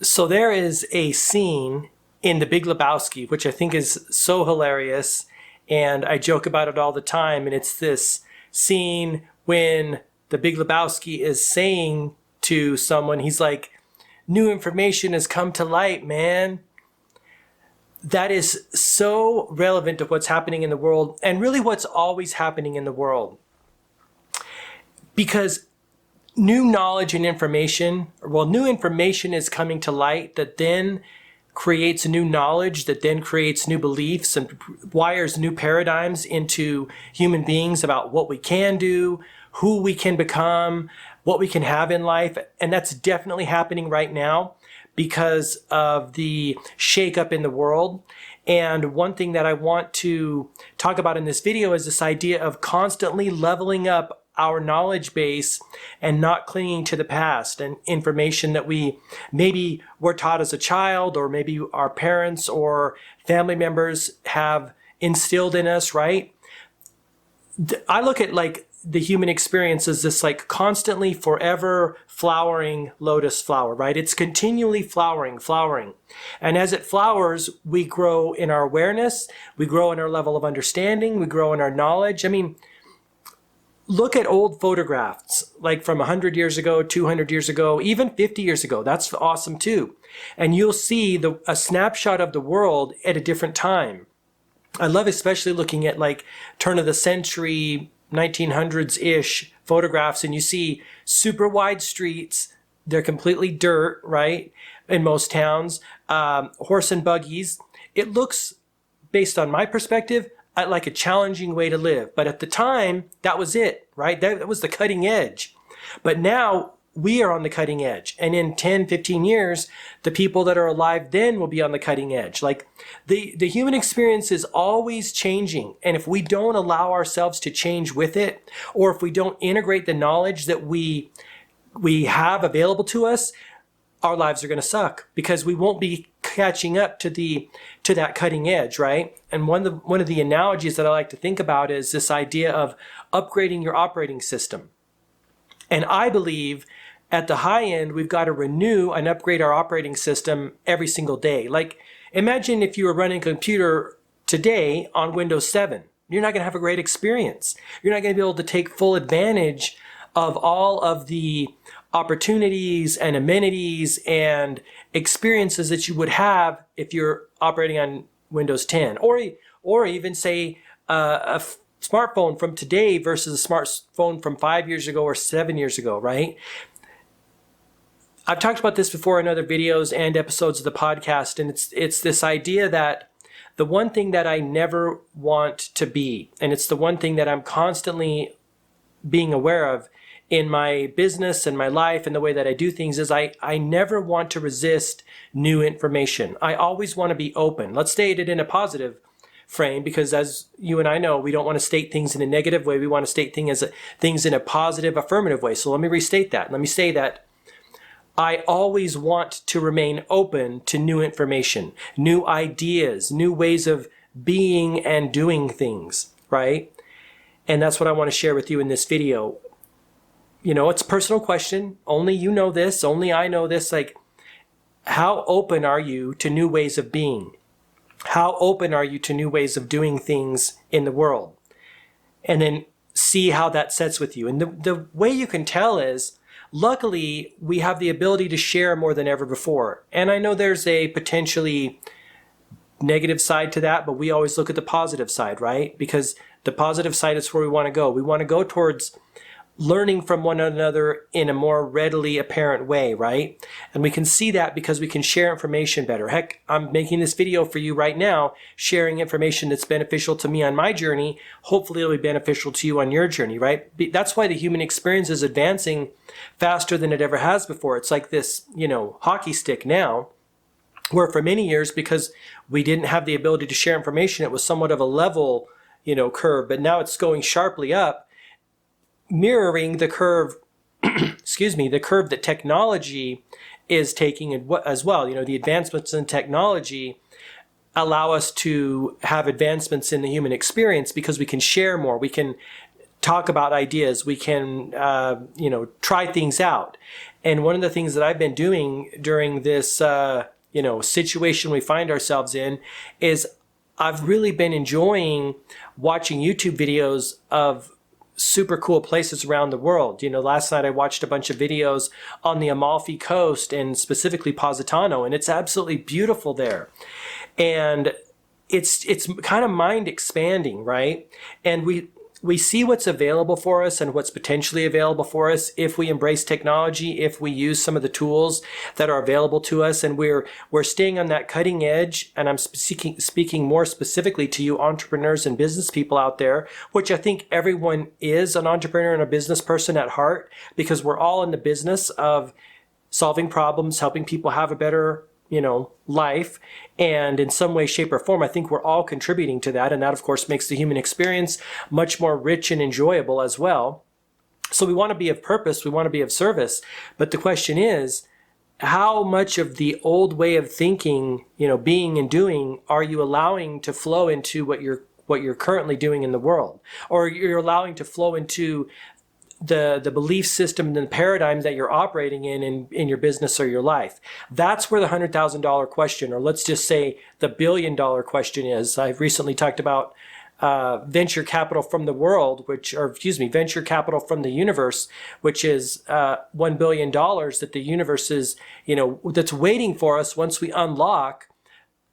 So there is a scene in the Big Lebowski, which I think is so hilarious, and I joke about it all the time. And it's this scene when the Big Lebowski is saying to someone, he's like, "New information has come to light, man." That is so relevant to what's happening in the world, and really what's always happening in the world. Because new knowledge and information, new information is coming to light that then creates new knowledge, that then creates new beliefs and wires new paradigms into human beings about what we can do, who we can become, what we can have in life. And that's definitely happening right now because of the shakeup in the world. And one thing that I want to talk about in this video is this idea of constantly leveling up our knowledge base and not clinging to the past and information that we maybe were taught as a child, or maybe our parents or family members have instilled in us, right? I look at like the human experience as this like constantly forever flowering lotus flower, right? It's continually flowering. And as it flowers, we grow in our awareness, we grow in our level of understanding, we grow in our knowledge. I mean, look at old photographs, like from 100 years ago, 200 years ago, even 50 years ago. That's awesome too. And you'll see a snapshot of the world at a different time. I love especially looking at like turn of the century, 1900s-ish photographs, and you see super wide streets. They're completely dirt, right? In most towns, horse and buggies. It looks, based on my perspective, like a challenging way to live. But at the time, that was it, right? That was the cutting edge. But now we are on the cutting edge. And in 10, 15 years, the people that are alive then will be on the cutting edge. Like the human experience is always changing. And if we don't allow ourselves to change with it, or if we don't integrate the knowledge that we have available to us, our lives are going to suck because we won't be catching up to that cutting edge, right? And one of the analogies that I like to think about is this idea of upgrading your operating system. And I believe at the high end, we've got to renew and upgrade our operating system every single day. Like imagine if you were running a computer today on Windows 7. You're not going to have a great experience. You're not going to be able to take full advantage of all of the opportunities and amenities and experiences that you would have if you're operating on Windows 10, or even say a smartphone from today versus a smartphone from 5 years ago or 7 years ago, right? I've talked about this before in other videos and episodes of the podcast, and it's this idea that the one thing that I never want to be, and it's the one thing that I'm constantly being aware of in my business and my life and the way that I do things, is I never want to resist new information. I always want to be open. Let's state it in a positive frame, because as you and I know, we don't want to state things in a negative way. We want to state things in a positive, affirmative way. So let me restate that. Let me say that I always want to remain open to new information, new ideas, new ways of being and doing things, right? And that's what I want to share with you in this video. You know, it's a personal question. Only you know this. Only I know this. Like, how open are you to new ways of being? How open are you to new ways of doing things in the world? And then see how that sets with you. And the way you can tell is, luckily, we have the ability to share more than ever before. And I know there's a potentially negative side to that, but we always look at the positive side, right? Because the positive side is where we want to go. We want to go towards learning from one another in a more readily apparent way, right? And we can see that because we can share information better. Heck, I'm making this video for you right now, sharing information that's beneficial to me on my journey. Hopefully it'll be beneficial to you on your journey, right? That's why the human experience is advancing faster than it ever has before. It's like this, hockey stick now, where for many years, because we didn't have the ability to share information, it was somewhat of a level, curve, but now it's going sharply up, mirroring the curve, the curve that technology is taking as well. The advancements in technology allow us to have advancements in the human experience because we can share more. We can talk about ideas. We can, try things out. And one of the things that I've been doing during this, situation we find ourselves in is I've really been enjoying watching YouTube videos of super cool places around the world. Last night I watched a bunch of videos on the Amalfi Coast and specifically Positano, and it's absolutely beautiful there. And it's kind of mind expanding, right? And we see what's available for us and what's potentially available for us if we embrace technology, if we use some of the tools that are available to us, and we're staying on that cutting edge. And I'm speaking more specifically to you entrepreneurs and business people out there, which I think everyone is an entrepreneur and a business person at heart, because we're all in the business of solving problems, helping people have a better life. And in some way, shape, or form, I think we're all contributing to that. And that, of course, makes the human experience much more rich and enjoyable as well. So we want to be of purpose. We want to be of service. But the question is, how much of the old way of thinking, being and doing, are you allowing to flow into what you're currently doing in the world? Or you're allowing to flow into the belief system and the paradigm that you're operating in your business or your life? That's where the $100,000 question, or let's just say the $1 billion question is. I've recently talked about venture capital from the world, venture capital from the universe, which is $1 billion that the universe is, that's waiting for us once we unlock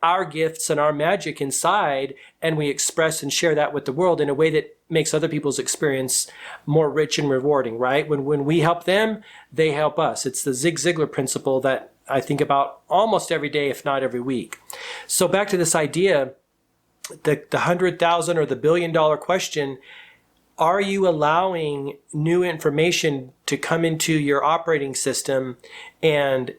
our gifts and our magic inside, and we express and share that with the world in a way that makes other people's experience more rich and rewarding, right? When we help them, they help us. It's the Zig Ziglar principle that I think about almost every day, if not every week. So back to this idea, the $100,000 or the $1 billion question: are you allowing new information to come into your operating system and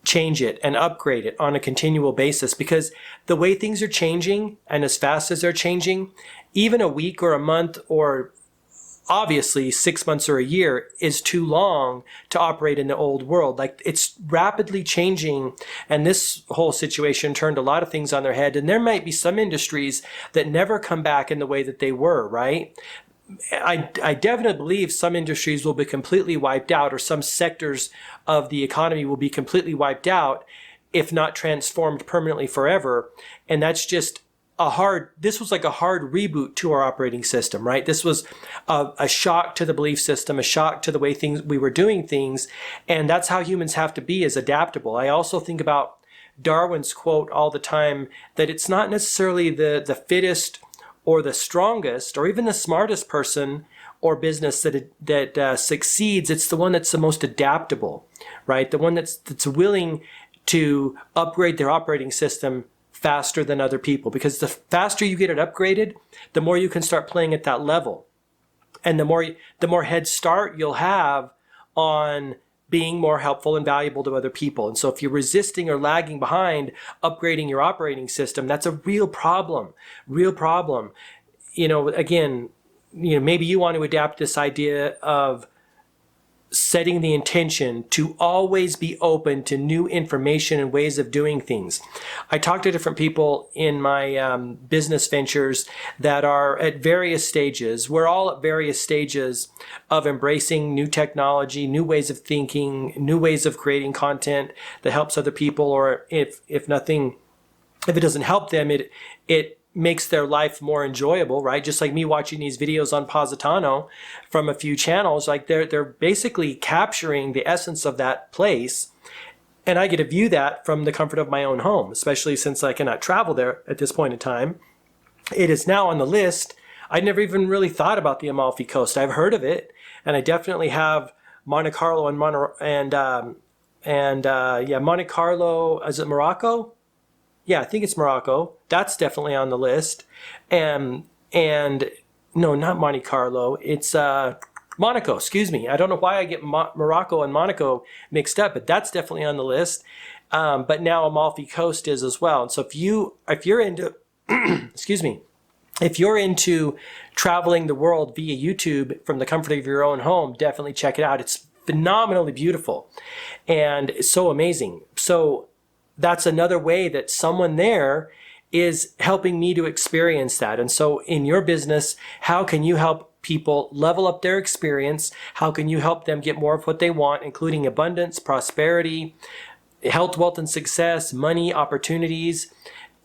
change it and upgrade it on a continual basis? Because the way things are changing, and as fast as they're changing, even a week or a month or obviously 6 months or a year is too long to operate in the old world. Like, it's rapidly changing, and this whole situation turned a lot of things on their head. And there might be some industries that never come back in the way that they were, right? I definitely believe some industries will be completely wiped out, or some sectors of the economy will be completely wiped out, if not transformed permanently forever. And that's just this was like a hard reboot to our operating system, right? This was a shock to the belief system, a shock to the way we were doing things. And that's how humans have to be, is adaptable. I also think about Darwin's quote all the time, that it's not necessarily the fittest or the strongest or even the smartest person or business that succeeds. It's the one that's the most adaptable, right? The one that's willing to upgrade their operating system faster than other people. Because the faster you get it upgraded, the more you can start playing at that level. And the more head start you'll have on being more helpful and valuable to other people. And so if you're resisting or lagging behind upgrading your operating system, that's a real problem. Again, maybe you want to adapt this idea of setting the intention to always be open to new information and ways of doing things. I talk to different people in my business ventures that are at various stages. We're all at various stages of embracing new technology, new ways of thinking, new ways of creating content that helps other people, or if it doesn't help them, it makes their life more enjoyable, right? Just like me watching these videos on Positano from a few channels, like they're basically capturing the essence of that place. And I get to view that from the comfort of my own home, especially since I cannot travel there at this point in time. It is now on the list. I never even really thought about the Amalfi Coast. I've heard of it, and I definitely have Monte Carlo and Monte Carlo. Is it Morocco? Yeah, I think it's Morocco. That's definitely on the list. And no, not Monte Carlo. It's Monaco, excuse me. I don't know why I get Morocco and Monaco mixed up, but that's definitely on the list. But now Amalfi Coast is as well. And so if you're into, excuse me, if you're into traveling the world via YouTube from the comfort of your own home, definitely check it out. It's phenomenally beautiful and it's so amazing. So that's another way that someone there is helping me to experience that. And so in your business, how can you help people level up their experience? How can you help them get more of what they want, including abundance, prosperity, health, wealth, and success, money, opportunities,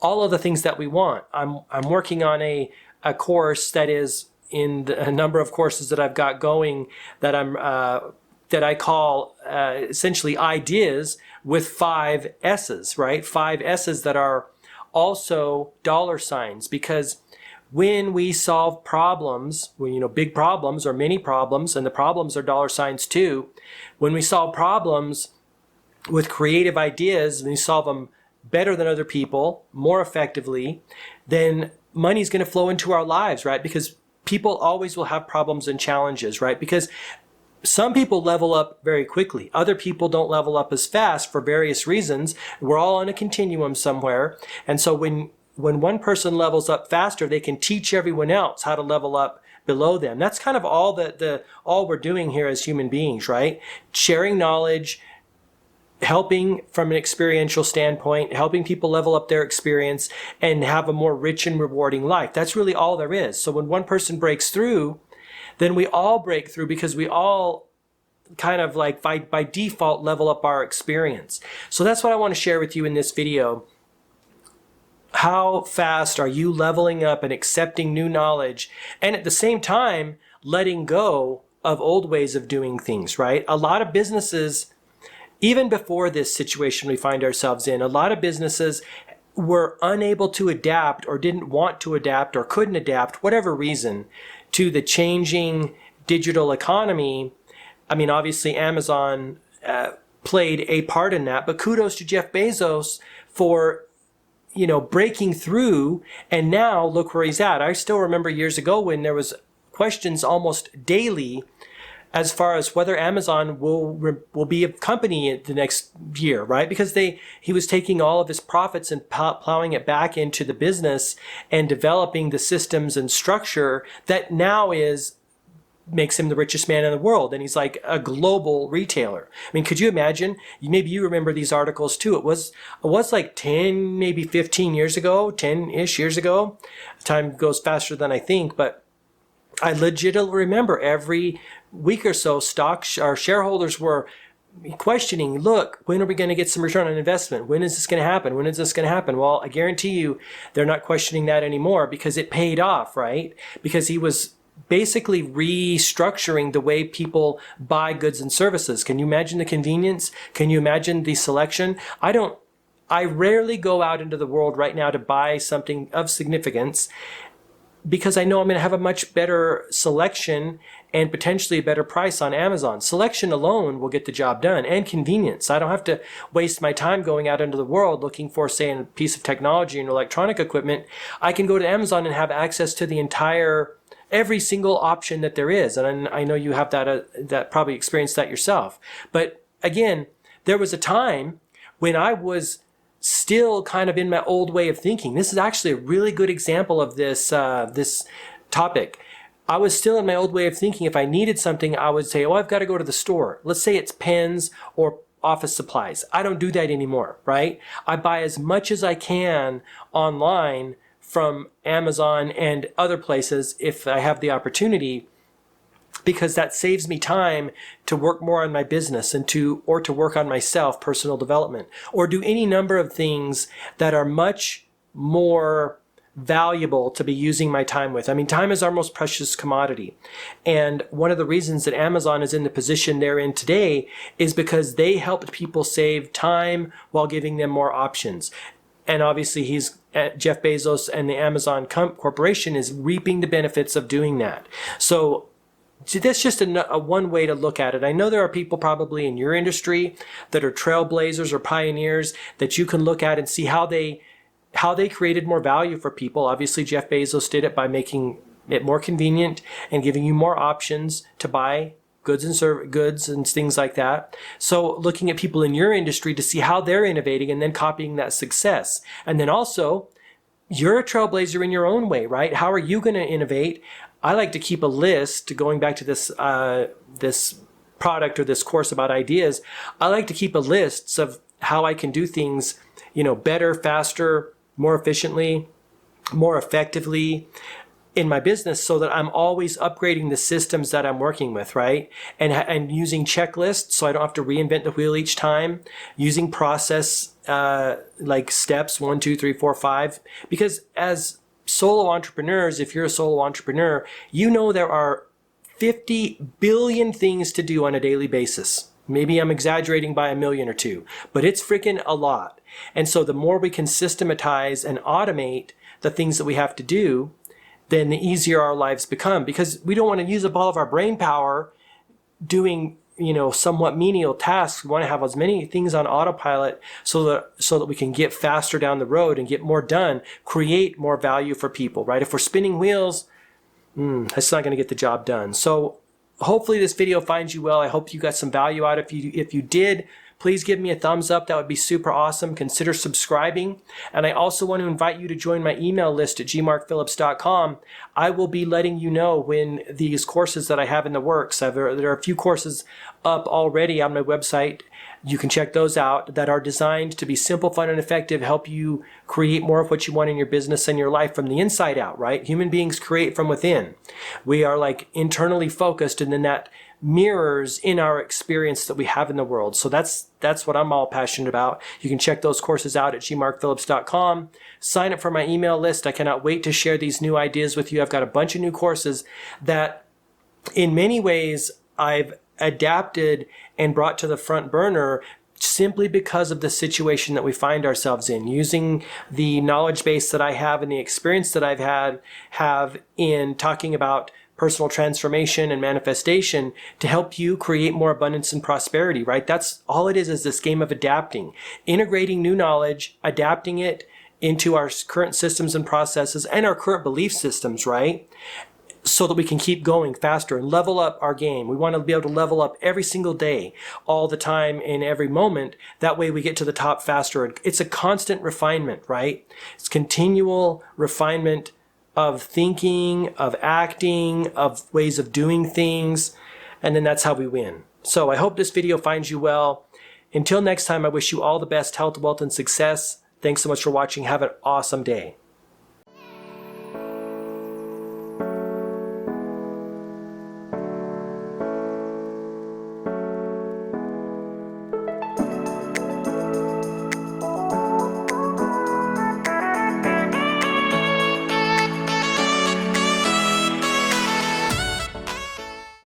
all of the things that we want? I'm working on a course that is in a number of courses that I've got going that that I call essentially ideas with 5 S's, right? 5 S's that are also dollar signs, because when we solve problems, big problems or many problems, and the problems are dollar signs too, when we solve problems with creative ideas and we solve them better than other people, more effectively, then money's going to flow into our lives, right? Because people always will have problems and challenges, right? Because some people level up very quickly. Other people don't level up as fast for various reasons. We're all on a continuum somewhere. And so when one person levels up faster, they can teach everyone else how to level up below them. That's kind of all all we're doing here as human beings, right? Sharing knowledge, helping from an experiential standpoint, helping people level up their experience and have a more rich and rewarding life. That's really all there is. So when one person breaks through, then we all break through, because we all kind of like by default level up our experience. So that's what I want to share with you in this video. How fast are you leveling up and accepting new knowledge, and at the same time letting go of old ways of doing things, right? A lot of businesses, even before this situation we find ourselves in, a lot of businesses were unable to adapt or didn't want to adapt or couldn't adapt, whatever reason, to the changing digital economy. I mean, obviously Amazon played a part in that, but kudos to Jeff Bezos for breaking through, and now look where he's at. I still remember years ago when there was questions almost daily as far as whether Amazon will be a company the next year, right? Because he was taking all of his profits and plowing it back into the business and developing the systems and structure that now makes him the richest man in the world. And he's like a global retailer. I mean, could you imagine? Maybe you remember these articles too. It was like 10, maybe 15 years ago, 10-ish years ago. Time goes faster than I think, but I legitimately remember every week or so, our shareholders were questioning, look, when are we going to get some return on investment? When is this going to happen? When is this going to happen? Well, I guarantee you they're not questioning that anymore, because it paid off, right? Because he was basically restructuring the way people buy goods and services. Can you imagine the convenience? Can you imagine the selection? I rarely go out into the world right now to buy something of significance, because I know I'm going to have a much better selection and potentially a better price on Amazon. Selection alone will get the job done, and convenience. I don't have to waste my time going out into the world looking for, say, a piece of technology and electronic equipment. I can go to Amazon and have access to every single option that there is. And I know you have that probably experienced that yourself. But again, there was a time when I was still kind of in my old way of thinking. This is actually a really good example of this topic. I was still in my old way of thinking. If I needed something, I would say, I've got to go to the store. Let's say it's pens or office supplies. I don't do that anymore, right? I buy as much as I can online from Amazon and other places if I have the opportunity, because that saves me time to work more on my business or to work on myself, personal development, or do any number of things that are much more valuable to be using my time with. I mean, time is our most precious commodity. And one of the reasons that Amazon is in the position they're in today is because they helped people save time while giving them more options. And obviously Jeff Bezos and the Amazon Corporation is reaping the benefits of doing that. So that's just a one way to look at it. I know there are people probably in your industry that are trailblazers or pioneers that you can look at and see how they created more value for people. Obviously, Jeff Bezos did it by making it more convenient and giving you more options to buy goods and things like that. So looking at people in your industry to see how they're innovating and then copying that success. And then also, you're a trailblazer in your own way, right? How are you going to innovate? I like to keep a list, going back to this product or this course about ideas. I like to keep a list of how I can do things, better, faster, more efficiently, more effectively, in my business so that I'm always upgrading the systems that I'm working with, right? And using checklists so I don't have to reinvent the wheel each time, using process like steps 1, 2, 3, 4, 5. Because as solo entrepreneurs, if you're a solo entrepreneur, you know there are 50 billion things to do on a daily basis. Maybe I'm exaggerating by 1 million or 2, but it's freaking a lot. And so the more we can systematize and automate the things that we have to do, then the easier our lives become, because we don't want to use up all of our brain power doing, somewhat menial tasks. We want to have as many things on autopilot so that we can get faster down the road and get more done, create more value for people, right? If we're spinning wheels, that's not going to get the job done. So hopefully this video finds you well. I hope you got some value out of it. If you did, please give me a thumbs up. That would be super awesome. Consider subscribing. And I also want to invite you to join my email list at gmarkphillips.com. I will be letting you know when these courses that I have in the works, there are a few courses up already on my website. You can check those out, that are designed to be simple, fun, and effective, help you create more of what you want in your business and your life from the inside out, right? Human beings create from within. We are like internally focused, and then that mirrors in our experience that we have in the world. So that's what I'm all passionate about. You can check those courses out at gmarkphillips.com. Sign up for my email list. I cannot wait to share these new ideas with you. I've got a bunch of new courses that in many ways I've adapted and brought to the front burner simply because of the situation that we find ourselves in, using the knowledge base that I have and the experience that have in talking about personal transformation and manifestation to help you create more abundance and prosperity, right? That's all it is this game of adapting, integrating new knowledge, adapting it into our current systems and processes and our current belief systems, right? So that we can keep going faster and level up our game. We want to be able to level up every single day, all the time, in every moment. That way we get to the top faster. It's a constant refinement, right? It's continual refinement of thinking, of acting, of ways of doing things, and then that's how we win. So I hope this video finds you well. Until next time, I wish you all the best health, wealth, and success. Thanks so much for watching. Have an awesome day.